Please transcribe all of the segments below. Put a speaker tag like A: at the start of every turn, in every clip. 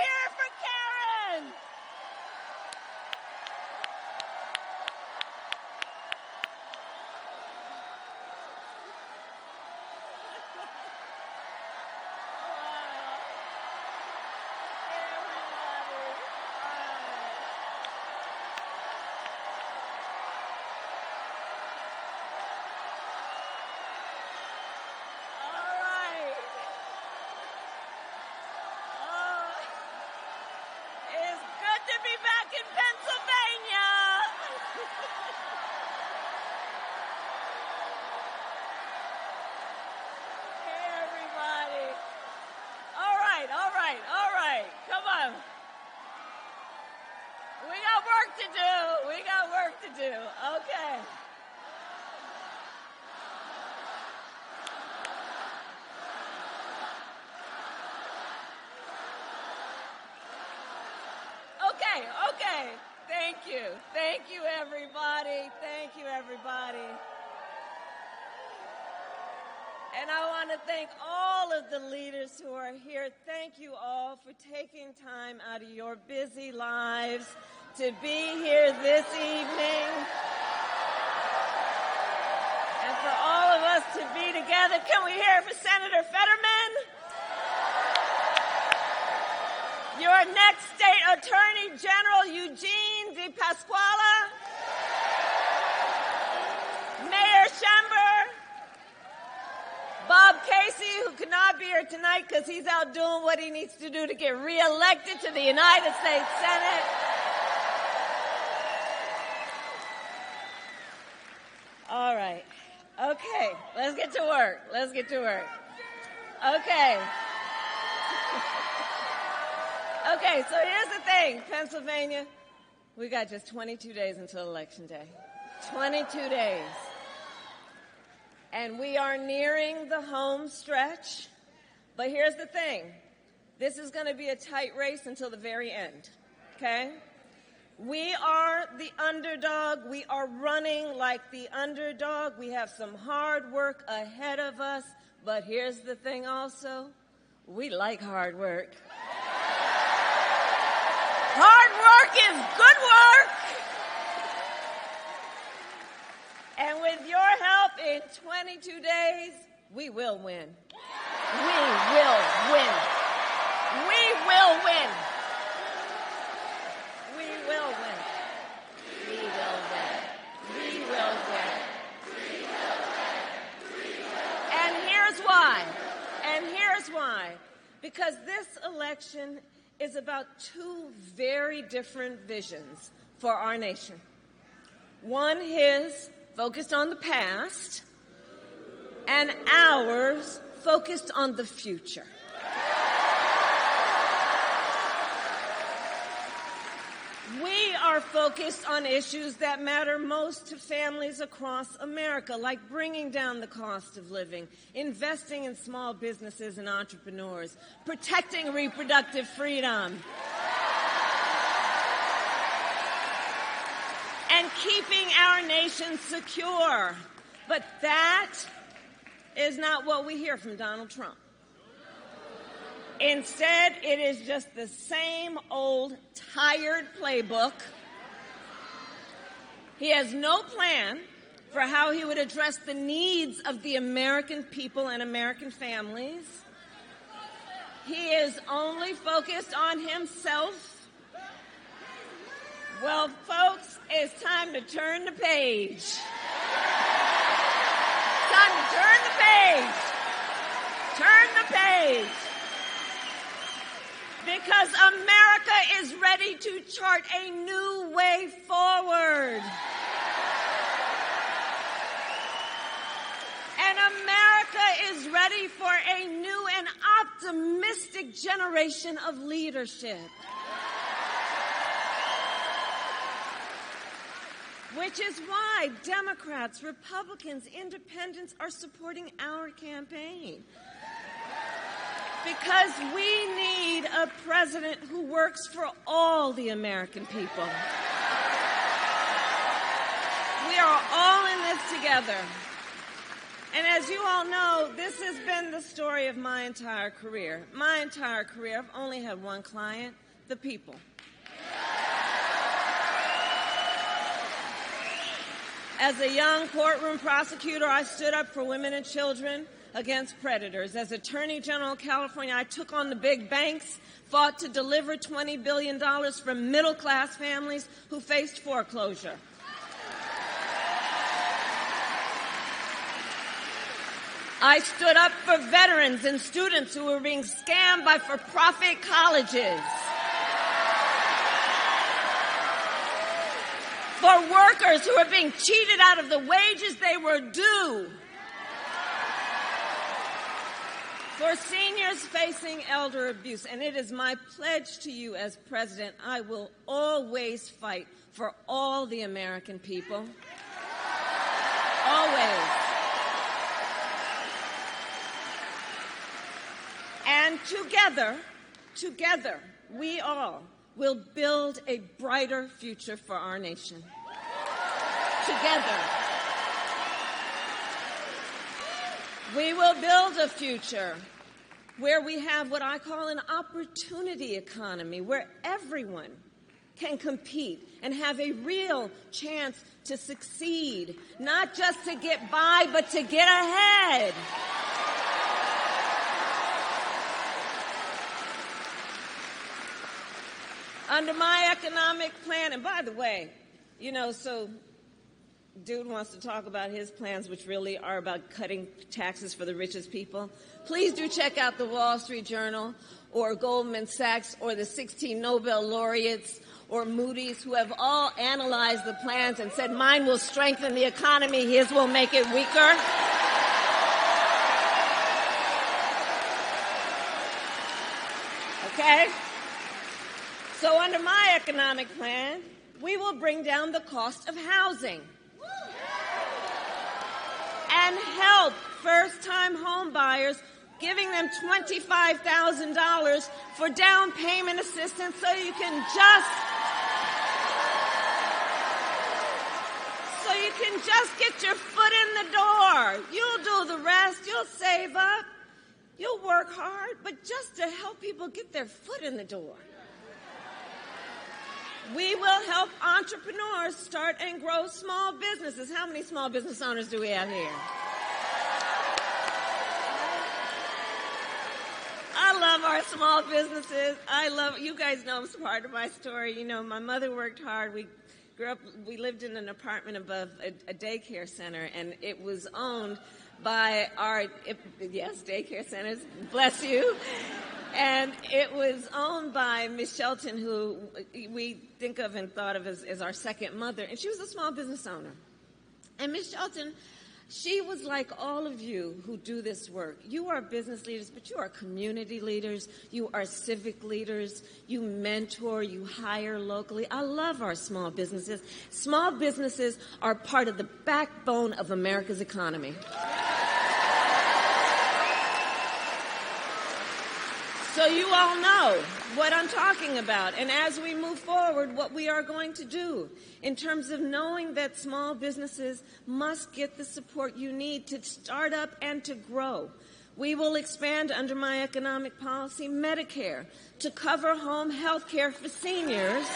A: hear it for Karen? Be back in Pennsylvania. Hey, everybody. All right. Come on. We got work to do. Okay. Okay. Thank you, everybody. And I want to thank all of the leaders who are here. Thank you all for taking time out of your busy lives to be here this evening. And for all of us to be together. Can we hear it for Senator Fetterman? Your next state attorney general, Eugene DePasquale. Mayor Schember. Bob Casey, who could not be here tonight because he's out doing what he needs to do to get reelected to the United States Senate. All right. Okay, let's get to work. Okay, so here's the thing, Pennsylvania, we got just 22 days until Election Day. 22 days. And we are nearing the home stretch. But here's the thing. This is going to be a tight race until the very end, okay? We are the underdog. We are running like the underdog. We have some hard work ahead of us. But here's the thing also. We like hard work. Hard work is good work. And with your help in 22 days, we will win. We will win. We will win. We will win. We will win. We will win. And here's why. Because this election is about two very different visions for our nation. One is focused on the past, and ours focused on the future. We are focused on issues that matter most to families across America, like bringing down the cost of living, investing in small businesses and entrepreneurs, protecting reproductive freedom, and keeping our nation secure. But that is not what we hear from Donald Trump. Instead, it is just the same old tired playbook. He has no plan for how he would address the needs of the American people and American families. He is only focused on himself. Well, folks, it's time to turn the page. Time to turn the page. Turn the page. Because America is ready to chart a new way forward. And America is ready for a new and optimistic generation of leadership. Which is why Democrats, Republicans, Independents are supporting our campaign. Because we need a president who works for all the American people. We are all in this together. And as you all know, this has been the story of my entire career. My entire career, I've only had one client, the people. As a young courtroom prosecutor, I stood up for women and children against predators. As Attorney General of California, I took on the big banks, fought to deliver $20 billion from middle-class families who faced foreclosure. I stood up for veterans and students who were being scammed by for-profit colleges. For workers who are being cheated out of the wages they were due. For seniors facing elder abuse. And it is my pledge to you as president, I will always fight for all the American people. Always. And together, we all will build a brighter future for our nation. Together. We will build a future where we have what I call an opportunity economy, where everyone can compete and have a real chance to succeed, not just to get by, but to get ahead. Under my economic plan, and by the way, so dude wants to talk about his plans, which really are about cutting taxes for the richest people. Please do check out the Wall Street Journal or Goldman Sachs or the 16 Nobel laureates or Moody's, who have all analyzed the plans and said mine will strengthen the economy, his will make it weaker. Okay? So under my economic plan, we will bring down the cost of housing and help first-time home buyers, giving them $25,000 for down payment assistance so you can just get your foot in the door. You'll do the rest. You'll save up. You'll work hard, but just to help people get their foot in the door. We will help entrepreneurs start and grow small businesses. How many small business owners do we have here? I love our small businesses. You guys know it's part of my story. My mother worked hard. We lived in an apartment above a daycare center, and it was owned by daycare centers, bless you. And it was owned by Miss Shelton, who we think of and thought of as our second mother. And she was a small business owner. And Miss Shelton, she was like all of you who do this work. You are business leaders, but you are community leaders. You are civic leaders. You mentor. You hire locally. I love our small businesses. Small businesses are part of the backbone of America's economy. So you all know what I'm talking about. And as we move forward, what we are going to do in terms of knowing that small businesses must get the support you need to start up and to grow. We will expand under my economic policy Medicare to cover home health care for seniors.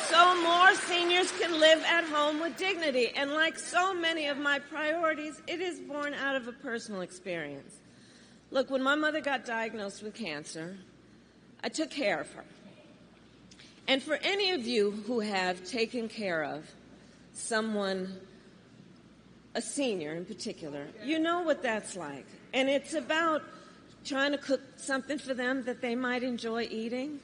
A: So more seniors can live at home with dignity. And like so many of my priorities, it is born out of a personal experience. Look, when my mother got diagnosed with cancer, I took care of her. And for any of you who have taken care of someone, a senior in particular, you know what that's like. And it's about trying to cook something for them that they might enjoy eating.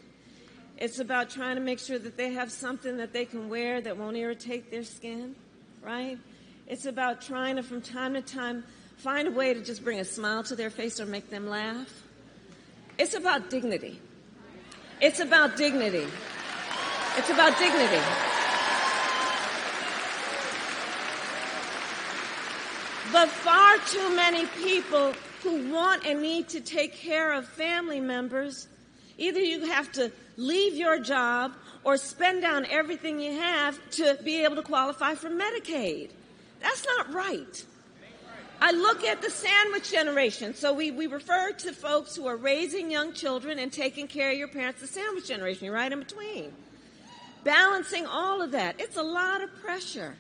A: It's about trying to make sure that they have something that they can wear that won't irritate their skin, right? It's about trying to, from time to time, find a way to just bring a smile to their face or make them laugh. It's about dignity. It's about dignity. It's about dignity. But far too many people who want and need to take care of family members, either you have to leave your job or spend down everything you have to be able to qualify for Medicaid. That's not right. I look at the sandwich generation. So we refer to folks who are raising young children and taking care of your parents, the sandwich generation. You're right in between. Balancing all of that. It's a lot of pressure.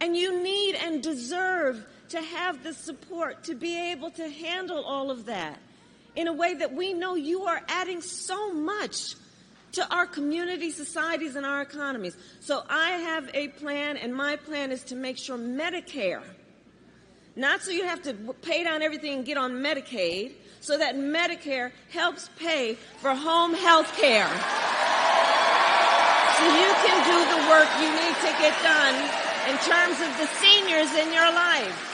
A: And you need and deserve to have the support to be able to handle all of that in a way that we know you are adding so much to our community, societies, and our economies. So I have a plan, and my plan is to make sure Medicare, not so you have to pay down everything and get on Medicaid, so that Medicare helps pay for home health care. So you can do the work you need to get done in terms of the seniors in your life.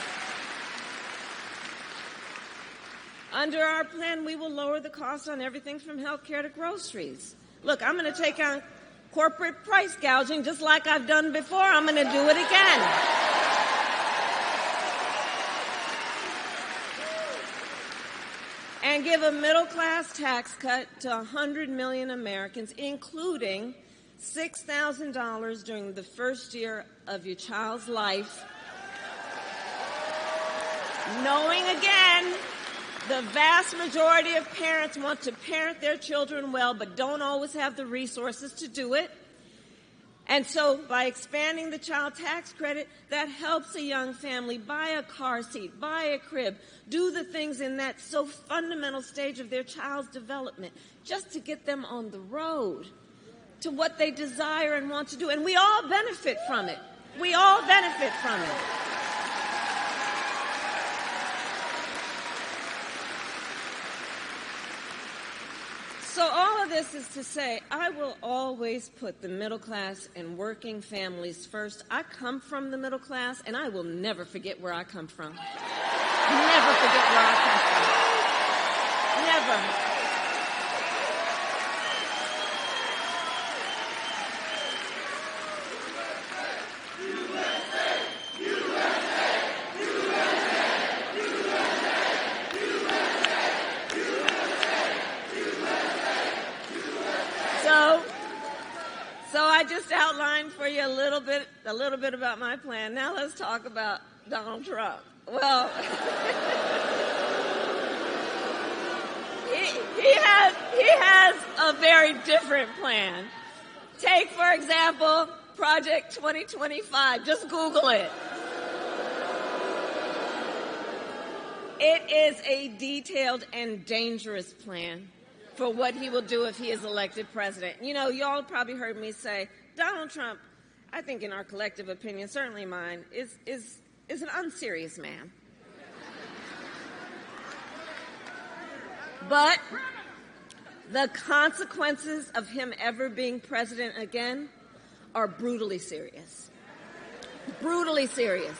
A: Under our plan, we will lower the cost on everything from health care to groceries. Look, I'm going to take on corporate price gouging just like I've done before. I'm going to do it again. And give a middle-class tax cut to 100 million Americans, including $6,000 during the first year of your child's life. Knowing, again, the vast majority of parents want to parent their children well, but don't always have the resources to do it. And so by expanding the child tax credit, that helps a young family buy a car seat, buy a crib, do the things in that so fundamental stage of their child's development, just to get them on the road to what they desire and want to do. And we all benefit from it. We all benefit from it. So all of this is to say, I will always put the middle class and working families first. I come from the middle class, and I will never forget where I come from. Never forget where I come from. Never. So I just outlined for you a little bit about my plan. Now let's talk about Donald Trump. Well, he has a very different plan. Take, for example, Project 2025. Just Google it. It is a detailed and dangerous plan for what he will do if he is elected president. You know, y'all probably heard me say, Donald Trump, I think in our collective opinion, certainly mine, is an unserious man. But the consequences of him ever being president again are brutally serious. Brutally serious.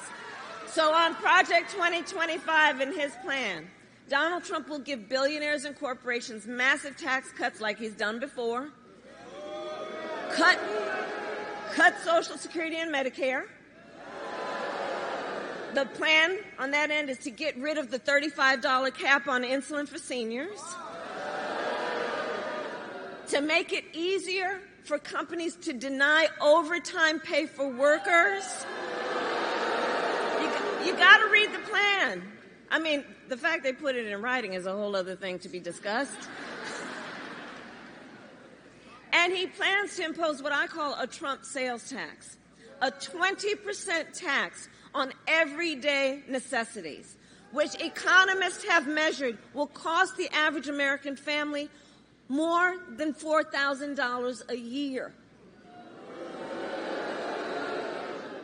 A: So on Project 2025 in his plan, Donald Trump will give billionaires and corporations massive tax cuts like he's done before, cut Social Security and Medicare. The plan on that end is to get rid of the $35 cap on insulin for seniors, to make it easier for companies to deny overtime pay for workers. You got to read the plan. I mean, the fact they put it in writing is a whole other thing to be discussed. And he plans to impose what I call a Trump sales tax, a 20% tax on everyday necessities, which economists have measured will cost the average American family more than $4,000 a year.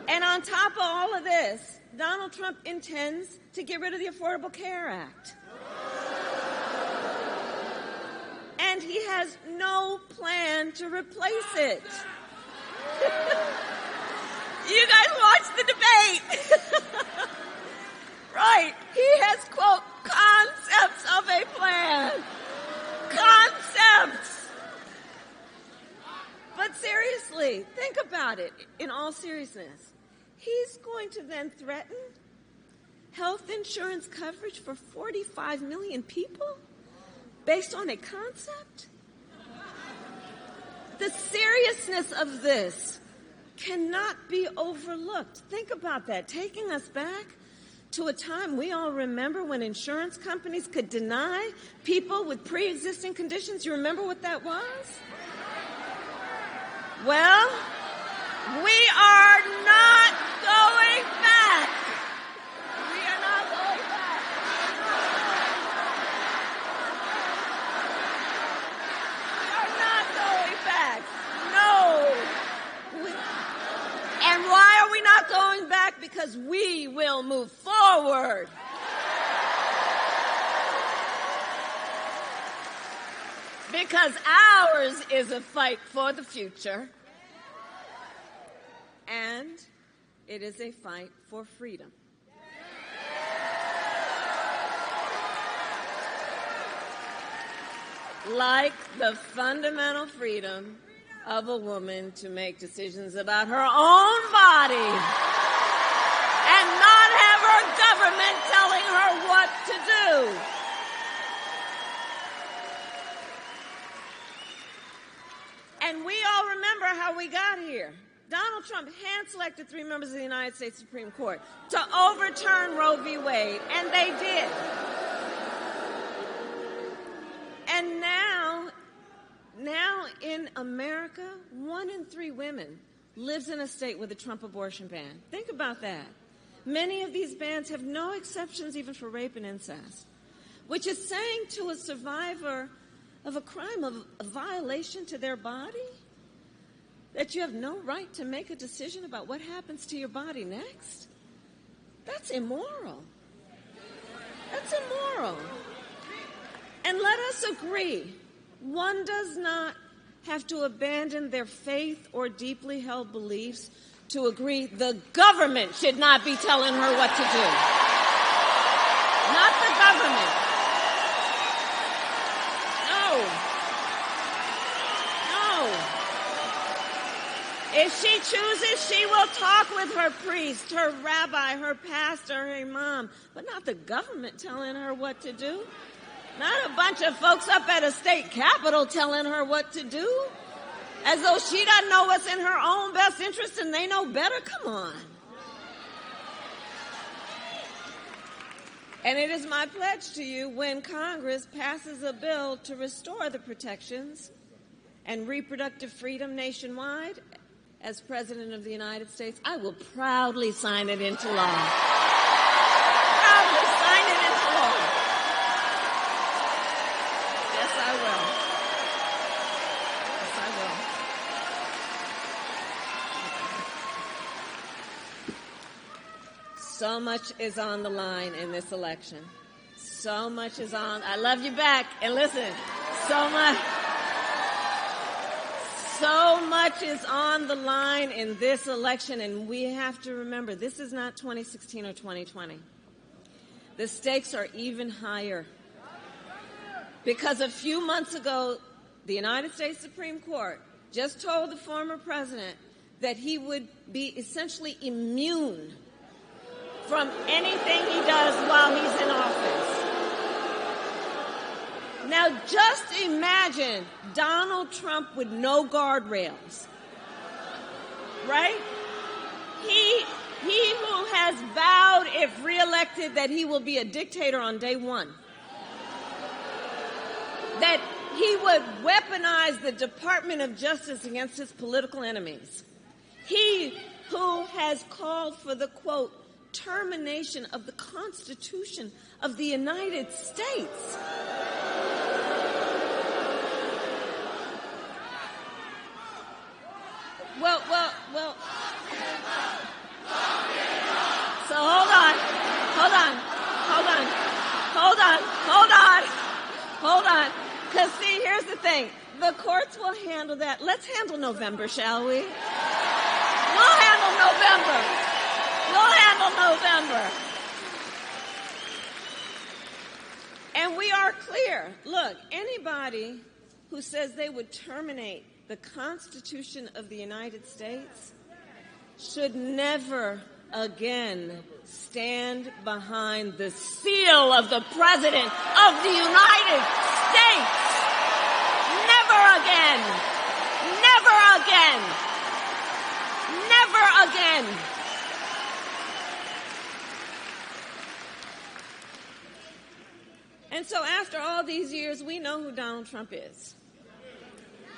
A: And on top of all of this, Donald Trump intends to get rid of the Affordable Care Act. And he has no plan to replace it. You guys watch the debate. Right. He has, quote, concepts of a plan. Concepts. But seriously, think about it in all seriousness. He's going to then threaten health insurance coverage for 45 million people based on a concept? the seriousness of this cannot be overlooked. Think about that, taking us back to a time we all remember when insurance companies could deny people with pre-existing conditions. You remember what that was? Well, we are not going back. We are not going back. We are not going back. No. And why are we not going back? Because we will move forward. Because ours is a fight for the future. And it is a fight for freedom. Like the fundamental freedom of a woman to make decisions about her own body and not have her government telling her what to do. And we all remember how we got here. Donald Trump hand-selected 3 members of the United States Supreme Court to overturn Roe v. Wade, and they did. And now in America, 1 in 3 women lives in a state with a Trump abortion ban. Think about that. Many of these bans have no exceptions even for rape and incest, which is saying to a survivor of a crime, of a violation to their body, that you have no right to make a decision about what happens to your body next. That's immoral. That's immoral. And let us agree, one does not have to abandon their faith or deeply held beliefs to agree the government should not be telling her what to do. Not the government. If she chooses, she will talk with her priest, her rabbi, her pastor, her imam, but not the government telling her what to do. Not a bunch of folks up at a state capitol telling her what to do, as though she doesn't know what's in her own best interest and they know better. Come on. And it is my pledge to you, when Congress passes a bill to restore the protections and reproductive freedom nationwide, as President of the United States, I will proudly sign it into law. Proudly sign it into law. Yes, I will. Yes, I will. So much is on the line in this election. So much is on. I love you back. And listen, so much is on the line in this election, and we have to remember, this is not 2016 or 2020. The stakes are even higher. Because a few months ago, the United States Supreme Court just told the former president that he would be essentially immune from anything he does while he's in office. Now, just imagine Donald Trump with no guardrails, right? He who has vowed, if reelected, that he will be a dictator on day one, that he would weaponize the Department of Justice against his political enemies. He who has called for the, quote, termination of the Constitution of the United States. Well. So hold on. Because see, here's the thing. The courts will handle that. Let's handle November, shall we? We'll handle November. And we are clear. Look, anybody who says they would terminate the Constitution of the United States should never again stand behind the seal of the President of the United States. Never again. Never Never again. Never again. And so after all these years, we know who Donald Trump is.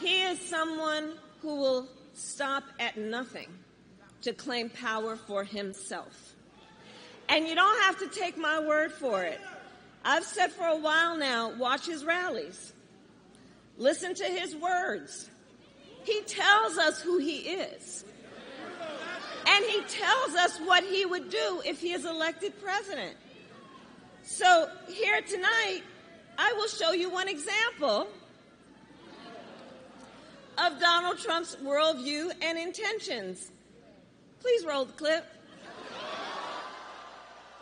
A: He is someone who will stop at nothing to claim power for himself. And you don't have to take my word for it. I've said for a while now, watch his rallies. Listen to his words. He tells us who he is. And he tells us what he would do if he is elected president. So here tonight, I will show you one example of Donald Trump's worldview and intentions. Please roll the clip.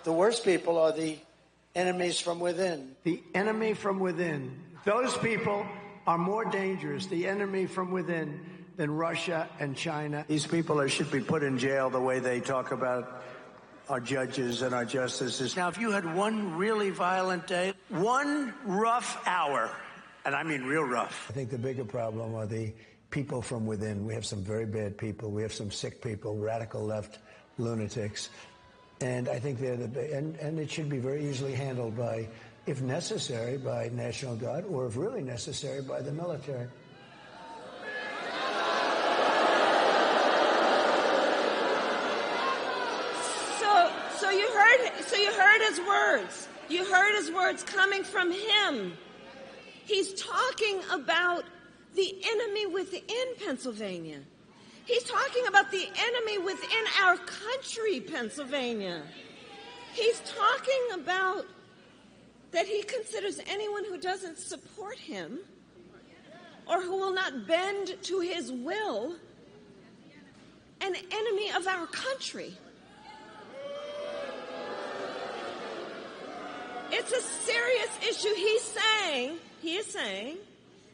B: The worst people are the enemies from within.
C: The enemy from within. Those people are more dangerous, the enemy from within, than Russia and China.
B: These people should be put in jail the way they talk about our judges and our justices. Now, if you had one really violent day, one rough hour, and I mean real rough.
C: I think the bigger problem are the people from within. We have some very bad people. We have some sick people, radical left lunatics. And I think they're and it should be very easily handled by, if necessary, by National Guard, or if really necessary, by the military.
A: So you heard his words. You heard his words coming from him. He's talking about the enemy within Pennsylvania. He's talking about the enemy within our country, Pennsylvania. He's talking about that he considers anyone who doesn't support him or who will not bend to his will an enemy of our country. It's a serious issue. He is saying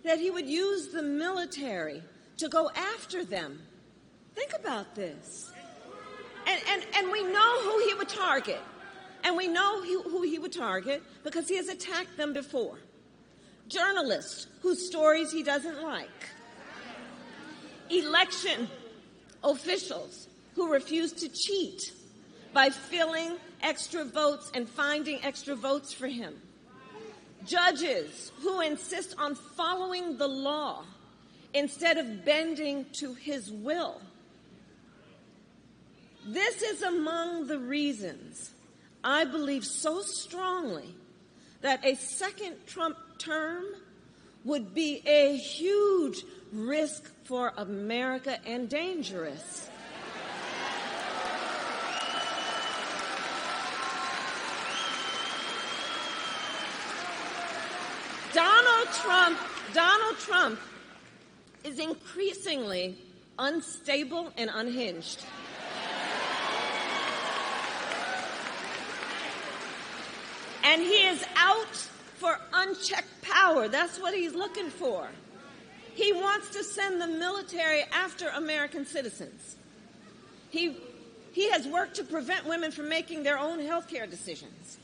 A: that he would use the military to go after them. Think about this. And we know who he would target. And we know who he would target because he has attacked them before. Journalists whose stories he doesn't like. Election officials who refuse to cheat by filling extra votes and finding extra votes for him. Judges who insist on following the law instead of bending to his will. This is among the reasons I believe so strongly that a second Trump term would be a huge risk for America and dangerous. Donald Trump is increasingly unstable and unhinged. And he is out for unchecked power. That's what he's looking for. He wants to send the military after American citizens. He has worked to prevent women from making their own health care decisions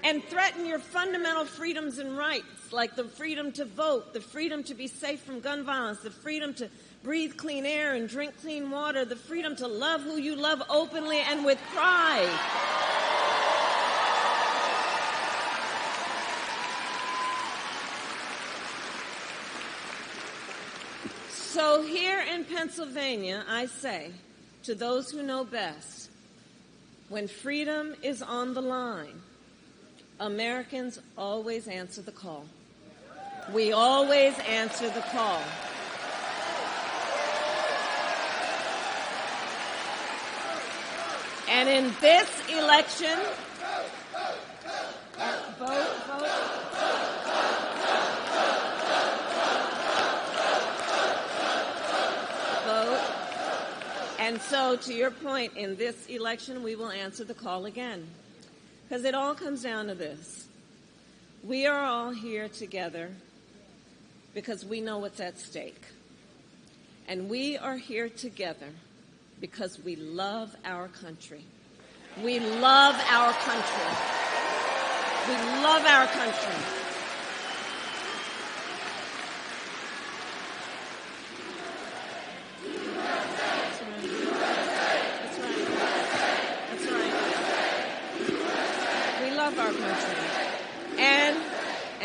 A: and threaten your fundamental freedoms and rights, like the freedom to vote, the freedom to be safe from gun violence, the freedom to breathe clean air and drink clean water, the freedom to love who you love openly and with pride. So here in Pennsylvania, I say to those who know best, when freedom is on the line, Americans always answer the call. We always answer the call. And in this election, vote. And so, to your point, in this election, we will answer the call again. Because it all comes down to this. We are all here together because we know what's at stake. And we are here together because we love our country. We love our country. We love our country.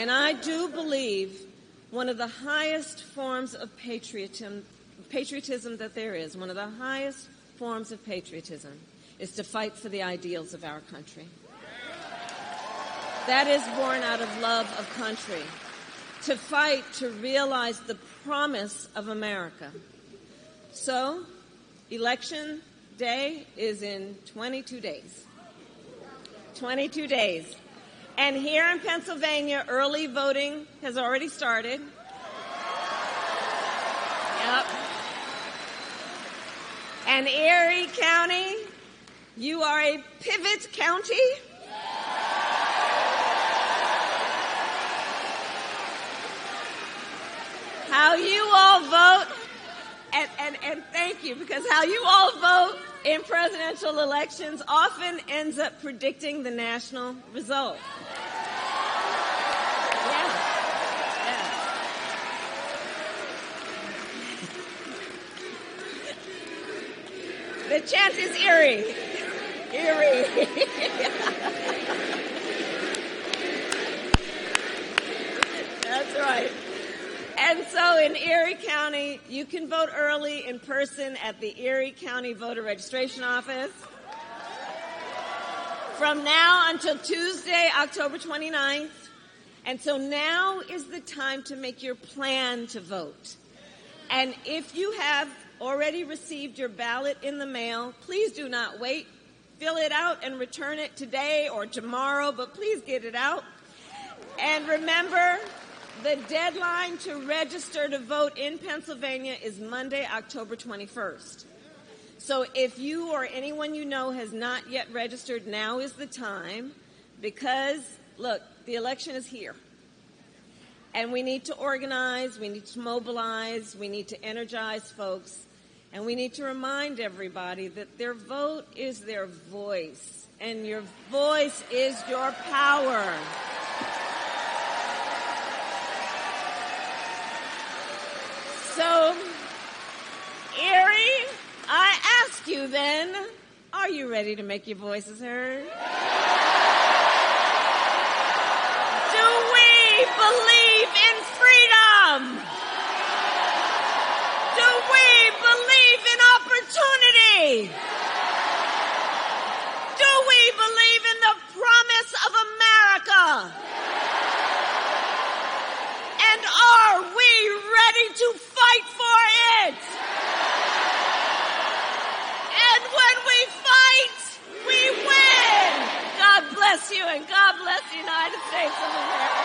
A: And I do believe one of the highest forms of patriotism that there is, one of the highest forms of patriotism, is to fight for the ideals of our country. That is born out of love of country. To fight to realize the promise of America. So, Election Day is in 22 days. 22 days. And here in Pennsylvania, early voting has already started. Yep. And Erie County, you are a pivot county. How you all vote, and thank you, because how you all vote in presidential elections often ends up predicting the national result. Yeah. The chant is Erie. Erie. That's right. And so in Erie County, you can vote early in person at the Erie County Voter Registration Office from now until Tuesday, October 29th. And so now is the time to make your plan to vote. And if you have already received your ballot in the mail, please do not wait. Fill it out and return it today or tomorrow, but please get it out. And remember, the deadline to register to vote in Pennsylvania is Monday, October 21st. So if you or anyone you know has not yet registered, now is the time, because, look, the election is here. And we need to organize, we need to mobilize, we need to energize folks, and we need to remind everybody that their vote is their voice, and your voice is your power. So, Erie, I ask you then, are you ready to make your voices heard? Do we believe in freedom? Do we believe in opportunity? Do we believe in the promise of America? And are we ready to fight for it? And when we fight, we win. God bless you, and God bless the United States of America.